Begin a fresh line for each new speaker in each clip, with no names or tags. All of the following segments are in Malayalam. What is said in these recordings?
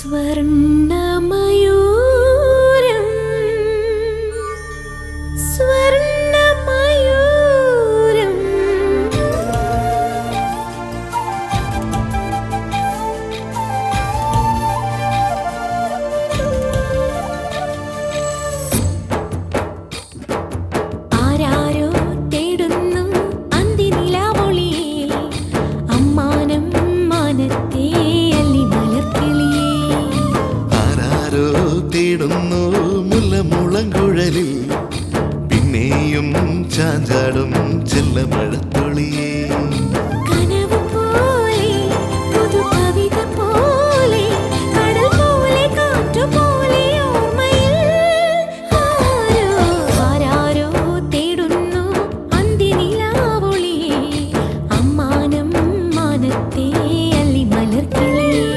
സ്വർണ്ണമയൂരം സ്വർണ്ണമയൂരം ആരാരോ തേടുന്നു അന്തിനിലാവൊളിയേ അമ്മാനം മാനത്തെ
തേടുന്നു മുല്ലമുളങ്കുഴലിൽ പിന്നെയും ചാഞ്ചാടും ചെല്ലമഴത്തുള്ളിയേ
കനവ് പോലെ പുതു കവിത പോലെ കടൽ പോലെ കാറ്റു പോലെ ഓർമ്മയിൽ ആരാരോ തേടുന്നു അന്തിനിലാവൊളിയേ അമ്മാനം മാനത്തെ അല്ലിമലർക്കിളിയേ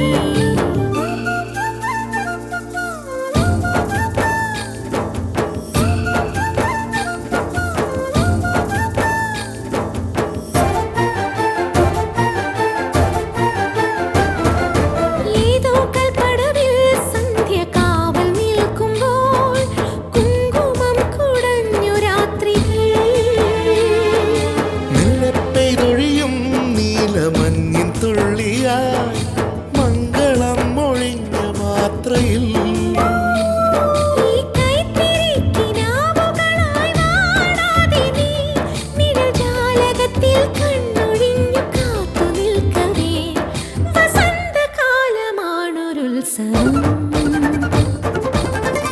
മംഗളം മൊഴിഞ്ഞ മാത്രയിൽ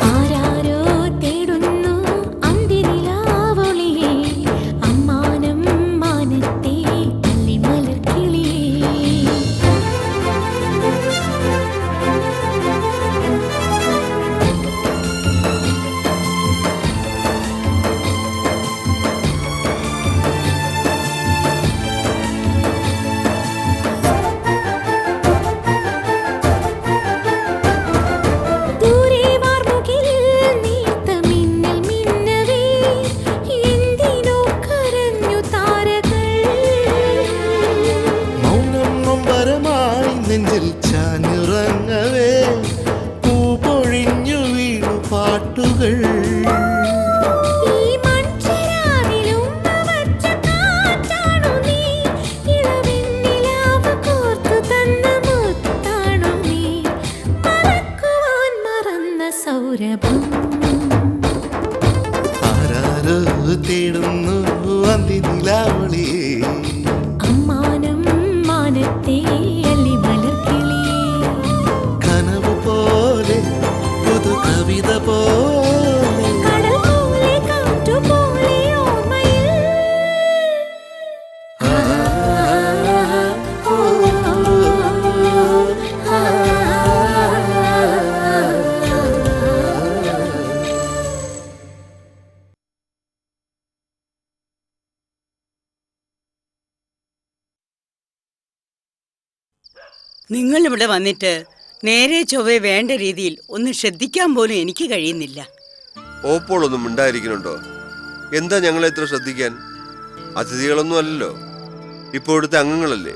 ആരാരോ തേടുന്നു അന്തിനിലാവൊളിയേ അമ്മാനം മാനത്തെ അല്ലിമലർക്കിളിയേ
നെഞ്ചിൽ ചാഞ്ഞുറങ്ങവേ പൂ പൊഴിഞ്ഞു വീണു പാട്ടുകൾ ആരാരോ തേടുന്നു അന്തിനിലാവൊളിയേ
അമ്മാനം മാനത്തെ
കനവ് പോലെ പുതു കവിത പോലെ
കടൽ പോലെ കാറ്റു പോലെ ഓർമ്മയിൽ
നിങ്ങൾ ഇവിടെ വന്നിട്ട് നേരെ ചൊവ്വേ വേണ്ട രീതിയിൽ ഒന്ന് ശ്രദ്ധിക്കാൻ പോലും എനിക്ക് കഴിയുന്നില്ല.
ഓപ്പോളൊന്നും ഉണ്ടായിരിക്കുന്നുണ്ടോ? എന്താ ഞങ്ങളെ ഇത്ര ശ്രദ്ധിക്കാൻ? അതിഥികളൊന്നും അല്ലല്ലോ, ഇപ്പോഴത്തെ അംഗങ്ങളല്ലേ.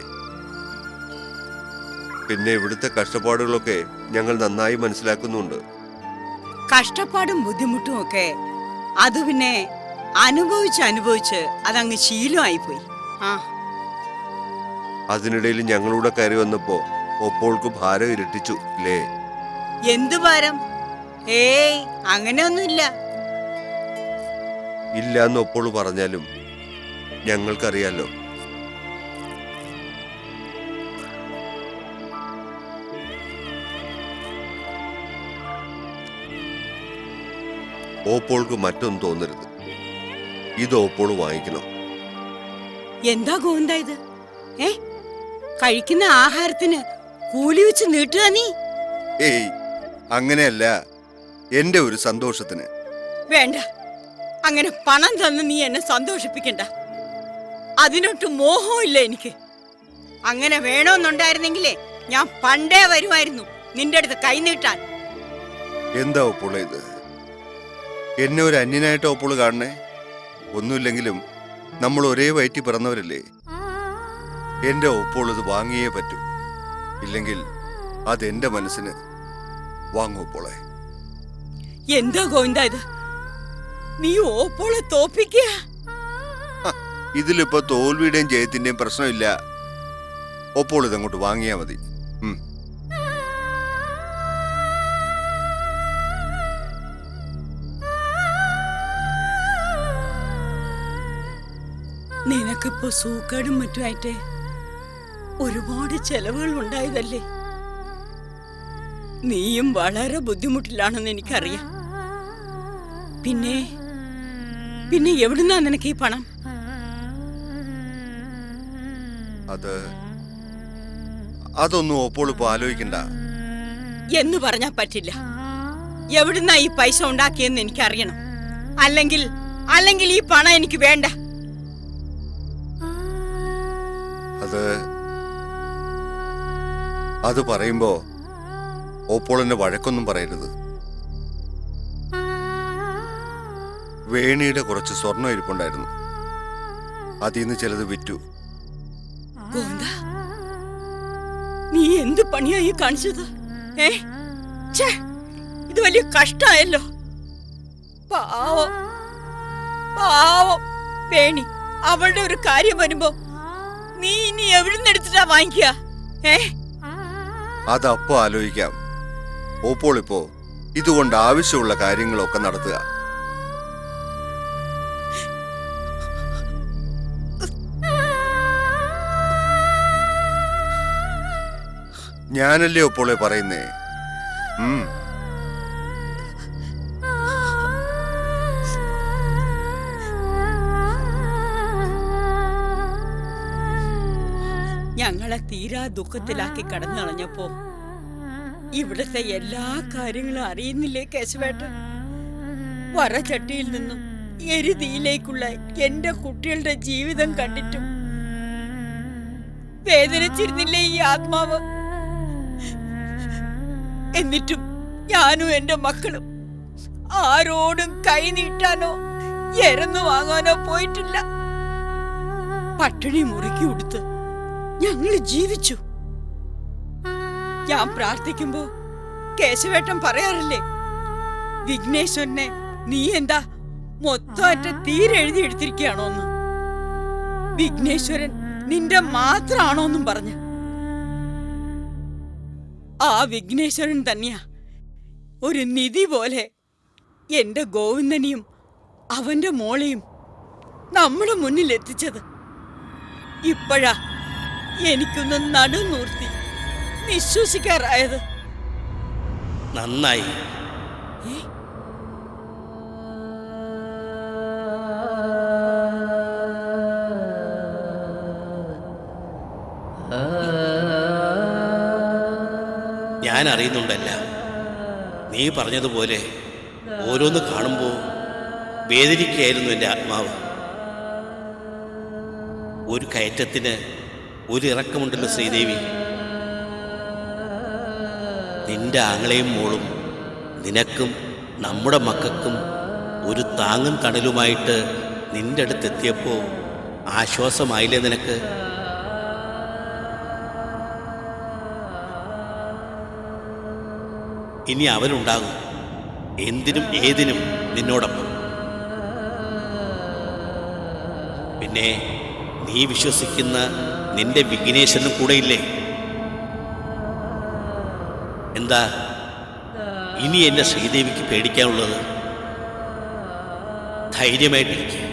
പിന്നെ ഇവിടുത്തെ കഷ്ടപ്പാടുകളൊക്കെ ഞങ്ങൾ നന്നായി മനസ്സിലാക്കുന്നുണ്ട്.
കഷ്ടപ്പാടും ബുദ്ധിമുട്ടും ഒക്കെ അത് പിന്നെ അനുഭവിച്ച് അതങ്ങ് ശീലമായിപ്പോയി.
അതിനിടയിൽ ഞങ്ങളുടെ കയറി വന്നപ്പോ ഒപ്പോൾക്ക് ഭാരം ഇരട്ടിച്ചു അല്ലേ?
എന്തു ഭാരം? ഏയ്, അങ്ങനെയൊന്നുമില്ല.
ഇല്ലാന്ന് ഒപ്പോൾ പറഞ്ഞാലും ഞങ്ങൾക്കറിയാലോ. ഓപ്പോൾക്ക് മറ്റൊന്നും തോന്നരുത്. ഇത് ഓപ്പോൾ വാങ്ങിക്കണം.
എന്താ ഗോവിന്ദ ഇത്? കഴിക്കുന്ന ആഹാരത്തിന് കൂലി വെച്ച് നീട്ടുക നീ?
ഏയ്, അങ്ങനെയല്ല, എന്റെ ഒരു സന്തോഷത്തിന്.
വേണ്ട, അങ്ങനെ പണം തന്ന് നീ എന്നെ സന്തോഷിപ്പിക്കണ്ട. അതിനൊട്ട് മോഹവും ഇല്ല എനിക്ക്. അങ്ങനെ വേണമെന്നുണ്ടായിരുന്നെങ്കിലേ ഞാൻ പണ്ടേ വരുമായിരുന്നു നിന്റെ അടുത്ത് കൈ നീട്ടാൻ.
എന്താ ഒപ്പോളെ ഇത്? എന്നെ ഒരു അന്യനായിട്ട് ഒപ്പോള് കാണണേ? ഒന്നുമില്ലെങ്കിലും നമ്മൾ ഒരേ വയറ്റി പിറന്നവരല്ലേ. എന്റെ ഒപ്പോൾ ഇത് വാങ്ങിയേ പറ്റൂ. ഇല്ലെങ്കിൽ അതെന്റെ മനസ്സിന് വാങ്ങൂ ഓപ്പോളെ.
എന്താ ഗോവിന്ദ ഇത്? നീ ഓപ്പോളെ തോപ്പിക്കുക?
ഇതിലിപ്പോ തോൽവിയുടെയും ജയത്തിന്റെയും പ്രശ്നമില്ല. ഓപ്പോൾ ഇതങ്ങോട്ട് വാങ്ങിയാ മതി.
നിനക്കിപ്പോ സൂക്കേടും മറ്റുമായിട്ട് ഒരുപാട് ചെലവുകൾ ഉണ്ടായതല്ലേ? നീയും വളരെ ബുദ്ധിമുട്ടിലാണെന്ന് എനിക്കറിയാം. പിന്നെ പിന്നെ എവിടുന്നാ നിനക്ക് ഈ പണം?
അതൊന്നും ഓപ്പോൾ ഇപ്പൊ ആലോചിക്കണ്ട
എന്ന് പറഞ്ഞാ പറ്റില്ല. എവിടുന്നാ ഈ പൈസ ഉണ്ടാക്കിയെന്ന് എനിക്കറിയണം. അല്ലെങ്കിൽ ഈ പണം എനിക്ക് വേണ്ട.
അത് പറയുമ്പോ ഓപ്പോൾ എന്നെ വഴക്കൊന്നും പറയരുത്. വേണിയുടെ കുറച്ച് സ്വർണ്ണം ഇരിപ്പുണ്ടായിരുന്നു. അതിന്ന് ചിലത് വിറ്റു.
നീ എന്ത് പണിയായി കാണിച്ചത്? ഇത് വലിയ കഷ്ടായല്ലോ. പാവം വേണി, അവളുടെ ഒരു കാര്യം വരുമ്പോ നീ ഇനി എവിടുന്ന് എടുത്തിട്ടാ വാങ്ങിക്കുക?
അതപ്പോ ആലോചിക്കാം. ഓപ്പോൾ ഇപ്പോ ഇതുകൊണ്ട് ആവശ്യമുള്ള കാര്യങ്ങളൊക്കെ നടത്തുക. ഞാനല്ലേ ഓപ്പോളെ പറയുന്നേ.
ഞങ്ങളെ തീരാ ദുഃഖത്തിലാക്കി കടന്നു കളഞ്ഞപ്പോ ഇവിടുത്തെ എല്ലാ കാര്യങ്ങളും അറിയുന്നില്ലേ കേശവേട്ടൻ? വറചട്ടിയിൽ നിന്നും എരുതിയിലേക്കുള്ള എന്റെ കുട്ടികളുടെ ജീവിതം കണ്ടിട്ടും വേദനിച്ചിരുന്നില്ലേ ഈ ആത്മാവ്? എന്നിട്ടും ഞാനും എന്റെ മക്കളും ആരോടും കൈ നീട്ടാനോ എരന്നു വാങ്ങാനോ പോയിട്ടില്ല. പട്ടിണി മുറുക്കി ഉടുത്ത് ഞങ്ങള് ജീവിച്ചു. ഞാൻ പ്രാർത്ഥിക്കുമ്പോ കേശവേട്ടൻ പറയാറില്ലേ, വിഘ്നേശ്വരനെ നീ എന്താ മൊത്തമായിട്ട് തീരെഴുതി എടുത്തിരിക്കുകയാണോന്ന്? വിഘ്നേശ്വരൻ നിന്റെ മാത്രാണോന്നും പറഞ്ഞ്. ആ വിഘ്നേശ്വരൻ തന്നെയാ ഒരു നിധി പോലെ എന്റെ ഗോവിന്ദനെയും അവന്റെ മോളെയും നമ്മുടെ മുന്നിൽ എത്തിച്ചത്. ഇപ്പോഴാ എനിക്കൊന്ന് നടുനൂർത്തി വിശ്വസിക്കാറായത്.
നന്നായി. ഞാൻ അറിയുന്നുണ്ടല്ല, നീ പറഞ്ഞതുപോലെ ഓരോന്ന് കാണുമ്പോൾ വേദനിക്കുകയായിരുന്നു എൻ്റെ ആത്മാവ്. ഒരു കയറ്റത്തിന് ഒരു ഇറക്കമുണ്ടല്ലോ ശ്രീദേവി. നിന്റെ ആങ്ങളെയും മോളും നിനക്കും നമ്മുടെ മക്കൾക്കും ഒരു താങ്ങും തണലുമായിട്ട് നിന്റെ അടുത്തെത്തിയപ്പോൾ ആശ്വാസമായില്ലേ നിനക്ക്? ഇനി അവനുണ്ടാകും എന്തിനും ഏതിനും നിന്നോടൊപ്പം. പിന്നെ നീ വിശ്വസിക്കുന്ന നിന്റെ വിഘ്നേശ്വരനും കൂടെയില്ലേ? എന്താ ഇനി എൻ്റെ ശ്രീദേവിക്ക് പേടിക്കാനുള്ളത്? ധൈര്യമായിട്ടിരിക്കുക.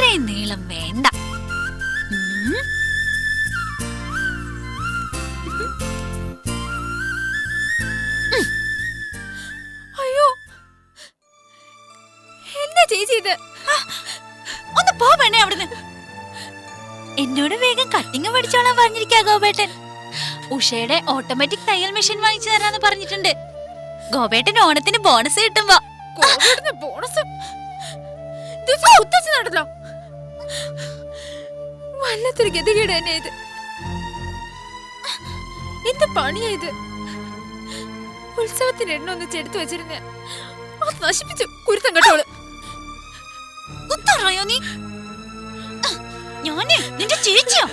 ഇത്രയും നീളം വേണ്ട.
അയ്യോ, എന്താ ചേച്ചി ഇത്?
ഒന്ന് പോ പെണ്ണേ അവിടുന്ന്. എന്നോട് വേഗം കട്ടിങ് പഠിച്ചോളാൻ പറഞ്ഞിരിക്കാ ഗോപേട്ടൻ. ഉഷയുടെ ഓട്ടോമാറ്റിക് തയ്യൽ മെഷീൻ വാങ്ങിച്ചു തരാന്ന് പറഞ്ഞിട്ടുണ്ട്. ഗോപേട്ടൻ ഓണത്തിന് ബോണസ് കിട്ടുമ്പോ.
ബോണസ് നടന്നല്ലോ. വല്ലാത്തൊരു ഗതികേട് തന്നെ ഇത്. എന്ത് പണിയായത്? ഉത്സവത്തിന് എണ്ണ ഒന്ന് ചെടുത്തു വെച്ചിരുന്ന അത് നശിപ്പിച്ചു കുരുത്തം കേട്ടോള്.
ഉത്തറയോ നീ? ഞാന് നിന്റെ ചേച്ചിയോ?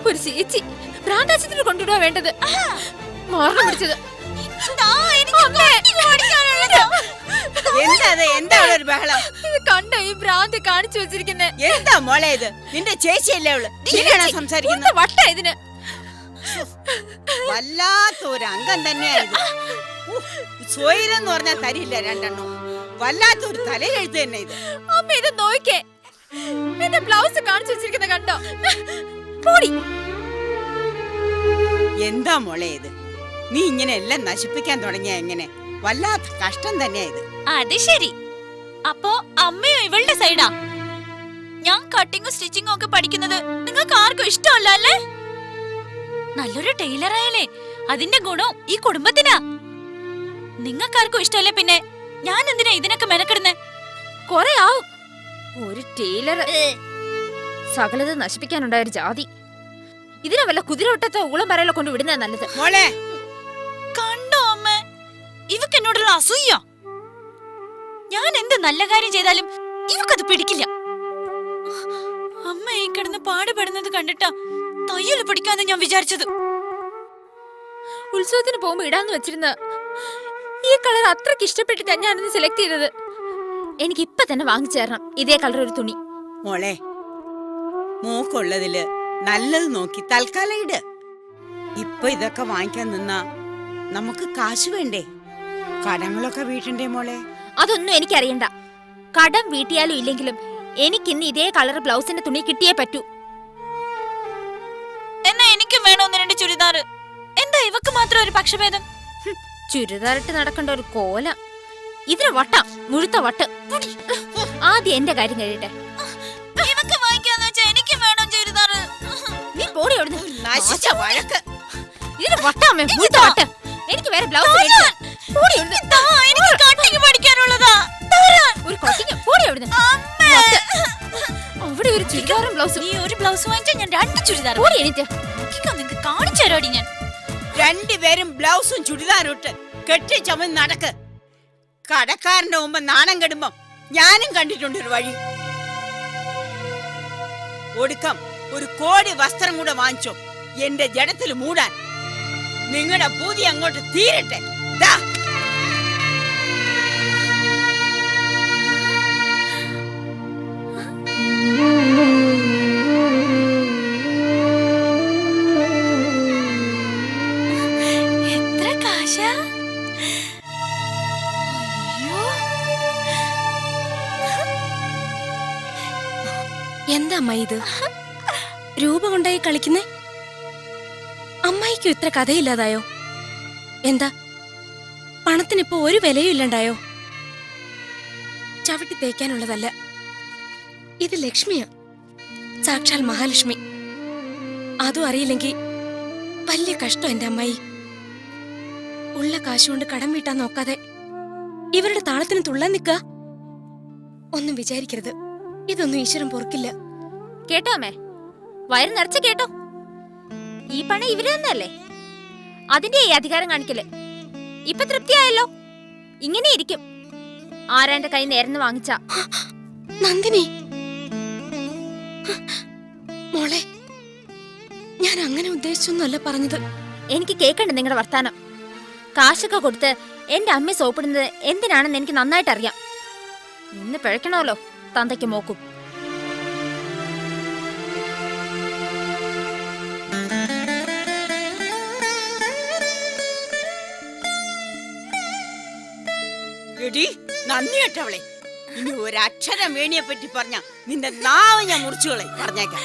ഒരു ചേച്ചി ഭ്രാന്താശത്തിന് കൊണ്ടുവിടുക വേണ്ടത്. മാറണം പിടിച്ചത്.
എന്താ ഒരു ബഹളം?
ഇത് കണ്ടോ ഈ ഭ്രാന്ത് കാണിച്ചു വെച്ചിരിക്കുന്നേ?
എന്താ മോളെ ഇത്? നിന്റെ ചേച്ചിയല്ലേ അവള്? സംസാരിക്കുന്നത്
വട്ട ഇതിന്.
വല്ലാത്തൊരു അംഗം തന്നെയായത്. സ്വൈരെന്ന് പറഞ്ഞാൽ തരില്ല രണ്ടെണ്ണം. വല്ലാത്തൊരു തലയിലെഴുത്ത് തന്നെ ഇത്.
അമ്മ ഇത് നോക്കേ, എന്റെ ബ്ലൗസ് കാണിച്ചു വെച്ചിരിക്കുന്ന കണ്ടോ? പോടി.
എന്താ മോളെ ഇത്? നീ ഇങ്ങനെ എല്ലാം നശിപ്പിക്കാൻ തുടങ്ങിയ എങ്ങനെ? വല്ലാത്ത കഷ്ടം തന്നെയാ ഇത്.
അത് ശരി. അപ്പോ അമ്മയോ ഇവളുടെ സൈഡാ? ഞാൻ കട്ടിങ്ങും സ്റ്റിച്ചിങ്ങും ഒക്കെ പഠിക്കുന്നത് നിങ്ങൾക്ക് ആർക്കും ഇഷ്ടമല്ല അല്ലേ? നല്ലൊരു ടൈലർ ആയാലേ അതിന്റെ ഗുണം ഈ കുടുംബത്തിനാ. നിങ്ങൾക്കാർക്കും ഇഷ്ടമല്ലേ പിന്നെ ഞാൻ എന്തിനാ ഇതിനൊക്കെ മെനക്കെടുന്നേ?
കൊറേ ആവും. ഒരു ടൈലർ സകലത് നശിപ്പിക്കാനുണ്ടായ ഒരു ജാതി. ഇതിനെ വല്ല കുതിരവട്ടത്തോ ഊളം പറയലോ കൊണ്ട് വിടുന്നതാ നല്ലത്.
മോളെ
കണ്ടോ അമ്മ, ഇവക്ക് എന്നോടുള്ള അസൂയ. ഞാൻ എന്ത് നല്ല കാര്യം ചെയ്താലും ഇവക്കത് പിടിക്കില്ല. അമ്മ ഈ കിടന്ന് പാടുപെടുന്നത് കണ്ടിട്ടാ തയ്യൽ പഠിക്കാന്ന് ഞാൻ വിചാരിച്ചത്.
ഉത്സവത്തിന് പോകുമ്പോ ഇടാന്ന് വെച്ചിരുന്ന ഈ കളർ അത്രക്ക് ഇഷ്ടപ്പെട്ടിട്ടാ ഞാനിന്ന് സെലക്ട് ചെയ്തത്. എനിക്ക് ഇപ്പൊ തന്നെ വാങ്ങിച്ചു തരണം ഇതേ കളർ ഒരു തുണി.
മോളെ, മോക്കുള്ളതില് നല്ലത് നോക്കി തൽക്കാലം ഇട്. ഇപ്പൊ ഇതൊക്കെ വാങ്ങിക്കാൻ നിന്നാ നമുക്ക് കാശ് വേണ്ടേ? കടങ്ങളൊക്കെ വീട്ടണ്ടേ മോളെ?
അതൊന്നും എനിക്കറിയണ്ട. കടം വീട്ടിയാലും ഇല്ലെങ്കിലും എനിക്കിന്ന് ഇതേ കളർ ബ്ലൗസിന്റെ തുണി കിട്ടിയേ പറ്റൂ.
എന്നാ എനിക്കും വേണോ ഒന്ന് രണ്ട് ചുരിദാർ. എന്താ ഇവക്ക് മാത്രം ഒരു പക്ഷഭേദം?
ചുരിദാറിട്ട് നടക്കേണ്ട ഒരു കോല. ഇതിന് വട്ടം, മുഴുത്ത വട്ട്. ആദ്യം എന്റെ കാര്യം കഴിയട്ടെ.
ഇവക്ക് വാങ്ങിക്കാന്ന് വെച്ചാ എനിക്കും വേണോ ചുരിദാർ.
നീ പോടി അവിടുന്ന്.
നശിച്ച വഴക്ക്.
ഇതിന് വട്ടാമേ, മുഴുത്ത വട്ട്. എനിക്ക് വേറെ ബ്ലൗസ്
പഠിക്കാനുള്ളതാ.
ഒരു കട്ടിങ്. പോടി അവിടുന്ന്. അവിടെ ഒരു ചുരിദാറും ബ്ലൗസും.
നീ ഒരു ബ്ലൗസ് വാങ്ങിച്ചാ ഞാൻ രണ്ട് ചുരിദാർ.
പോടി എനിക്ക്
നിങ്ങക്ക് കാണിച്ചു തരോടി ഞാൻ.
രണ്ടുപേരും ബ്ലൗസും ചുടിദാറും ഇട്ട് കെട്ടി ചമന്ന് നടക്ക്. കടക്കാരന്റെ മുമ്പ് നാണം കെടുമ്പം ഞാനും കണ്ടിട്ടുണ്ട് ഒരു വഴി. ഒടുക്കം ഒരു കോടി വസ്ത്രം കൂടെ വാങ്ങിച്ചോ എന്റെ ജഡത്തിൽ മൂടാൻ. നിങ്ങളുടെ പൂതി അങ്ങോട്ട് തീരട്ടെ. ദാ
എത്ര കാശാ?
എന്താ അമ്മ ഇത്? രൂപ കൊണ്ടായി കളിക്കുന്നേ? അമ്മായിക്കും ഇത്ര കഥയില്ലാതായോ? എന്താ പണത്തിനിപ്പോ ഒരു വിലയും ഇല്ലണ്ടായോ? ചവിട്ടി തേക്കാനുള്ളതല്ല ഇത്. ലക്ഷ്മിയാ, സാക്ഷാൽ മഹാലക്ഷ്മി. അതും അറിയില്ലെങ്കിൽ വലിയ കഷ്ടം എന്റെ അമ്മായി. ഉള്ള കാശുകൊണ്ട് കടം വീട്ടാൻ നോക്കാതെ ഇവരുടെ താളത്തിന് തുള്ളാൻ നിക്ക. ഒന്നും വിചാരിക്കരുത്, ഇതൊന്നും ഈശ്വരൻ പൊറുക്കില്ല.
കേട്ടോ അമ്മേ, വയറ് നിറച്ച് കേട്ടോ. ഈ പണം ഇവര് തന്നെയല്ലേ? അതിന്റെ ഈ അധികാരം കാണിക്കല്. ഇപ്പൊ തൃപ്തിയായല്ലോ. ഇങ്ങനെ ഇരിക്കും ആരാന്റെ കൈ നേർന്ന് വാങ്ങിച്ച.
നന്ദിനി മോളെ, ഞാൻ അങ്ങനെ ഉദ്ദേശിച്ചൊന്നുമല്ല പറഞ്ഞത്.
എനിക്ക് കേൾക്കണ്ട നിങ്ങളുടെ വർത്താനം. കാശൊക്കെ കൊടുത്ത് എന്റെ അമ്മ സോപ്പിടുന്നത് എന്തിനാണെന്ന് എനിക്ക് നന്നായിട്ട് അറിയാം. ഇന്ന് പിഴക്കണമല്ലോ തന്തയ്ക്ക് മോക്കും.
എടി നന്ദി കേട്ടവളെ, ഇനി ഒരക്ഷരം വേണിയെ പറ്റി പറഞ്ഞ നിന്റെ നാവ് ഞാൻ മുറിച്ചുകളെ പറഞ്ഞേക്കാം.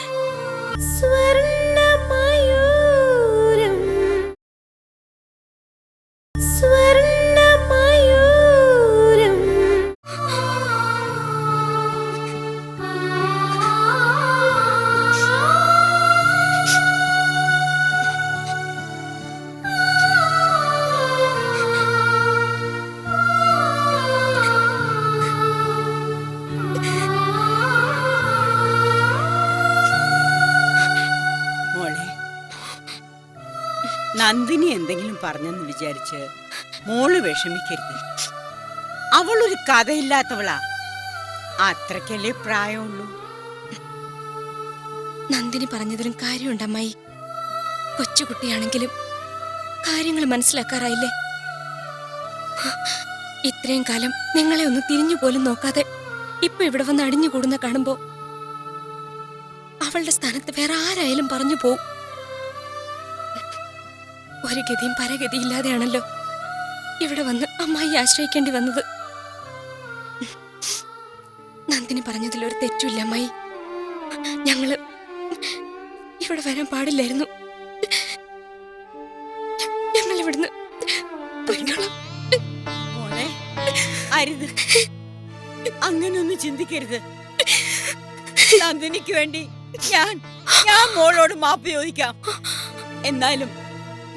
മോളെ, നന്ദിനി എന്തെങ്കിലും പറഞ്ഞെന്ന് വിചാരിച്ച് മോള് വിഷമിക്കരുത്. അവളൊരു കഥയില്ലാത്തവളാ. അത്രക്കല്ലേ പ്രായമുള്ളൂ.
നന്ദിനി പറഞ്ഞതിലും കാര്യമുണ്ട് അമ്മായി. കൊച്ചുകുട്ടിയാണെങ്കിലും കാര്യങ്ങൾ മനസ്സിലാക്കാറായില്ലേ? ഇത്രയും കാലം നിങ്ങളെ ഒന്ന് തിരിഞ്ഞു പോലും നോക്കാതെ ഇപ്പൊ ഇവിടെ വന്ന് അടിഞ്ഞുകൂടുന്ന കാണുമ്പോ അവളുടെ സ്ഥാനത്ത് വേറെ ആരായാലും പറഞ്ഞു പോവും. ഒരു ഗതിയും പരഗതിയില്ലാതെയാണല്ലോ ഇവിടെ വന്ന് അമ്മായി ആശ്രയിക്കേണ്ടി വന്നത്. നന്ദിനി പറഞ്ഞതിലൊരു തെറ്റുമില്ല അമ്മായി. ഞങ്ങള് ഇവിടെ വരാൻ പാടില്ലായിരുന്നു. ഞങ്ങൾ ഇവിടുന്ന് പോയിക്കോളാം.
മോളെ, അരുത്, അങ്ങനൊന്നും ചിന്തിക്കരുത്. നന്ദിനിക്ക് വേണ്ടി ഞാൻ മോളോട് മാപ്പ് ചോദിക്കാം. എന്നാലും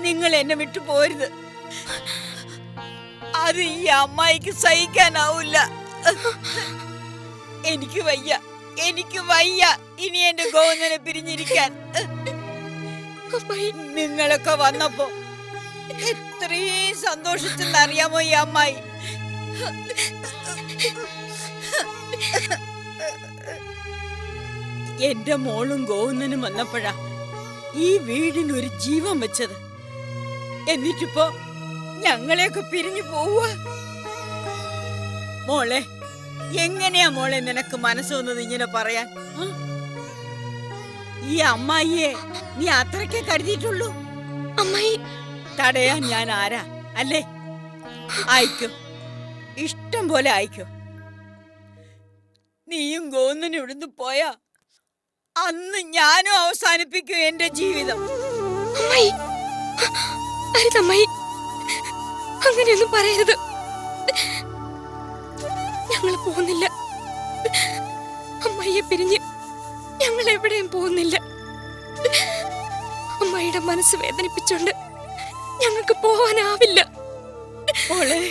നിങ്ങൾ എന്നെ വിട്ടു പോരുത്. അത് ഈ അമ്മായിക്ക് സഹിക്കാനാവില്ല. എനിക്ക് വയ്യ ഇനി എന്റെ ഗോവിന്ദനെ പിരിഞ്ഞിരിക്കാൻ. നിങ്ങളൊക്കെ വന്നപ്പോ എത്രയും സന്തോഷിച്ചെന്നറിയാമോ ഈ അമ്മായി? എന്റെ മോളും ഗോവിന്ദനും വന്നപ്പോഴാ ഈ വീടിനൊരു ജീവൻ വെച്ചത്. എന്നിട്ടിപ്പോ ഞങ്ങളെയൊക്കെ പിരിഞ്ഞു പോവുക. മോളെ, എങ്ങനെയാ മോളെ നിനക്ക് മനസ്സ് വന്നത് ഇങ്ങനെ പറയാൻ? ഈ അമ്മായിയെ നീ അത്രയ്ക്കേ കരുതിയിട്ടുള്ളൂ?
അമ്മായി
തടയാൻ ഞാൻ ആരാ? അല്ലേ? ആയിക്കോ, ഇഷ്ടം പോലെ ആയിക്കോ. നീയും ഗോവിന്ദനും ഇവിടുന്ന് പോയാ അന്ന് ഞാനും അവസാനിപ്പിക്കും എന്റെ ജീവിതം.
അമ്മായി, അരുതമ്മായി, അങ്ങനെയൊന്നും പറയരുത്. ഞങ്ങൾ പോകുന്നില്ല. അമ്മായിയെ പിരിഞ്ഞ് ഞങ്ങൾ എവിടെയും പോകുന്നില്ല. അമ്മായിയുടെ മനസ്സ് വേദനിപ്പിച്ചോണ്ട് ഞങ്ങൾക്ക് പോവാനാവില്ല.
മോളെ,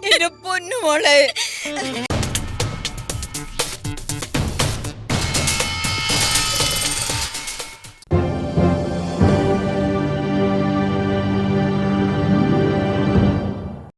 എന്റെ പൊന്നു മോളെ.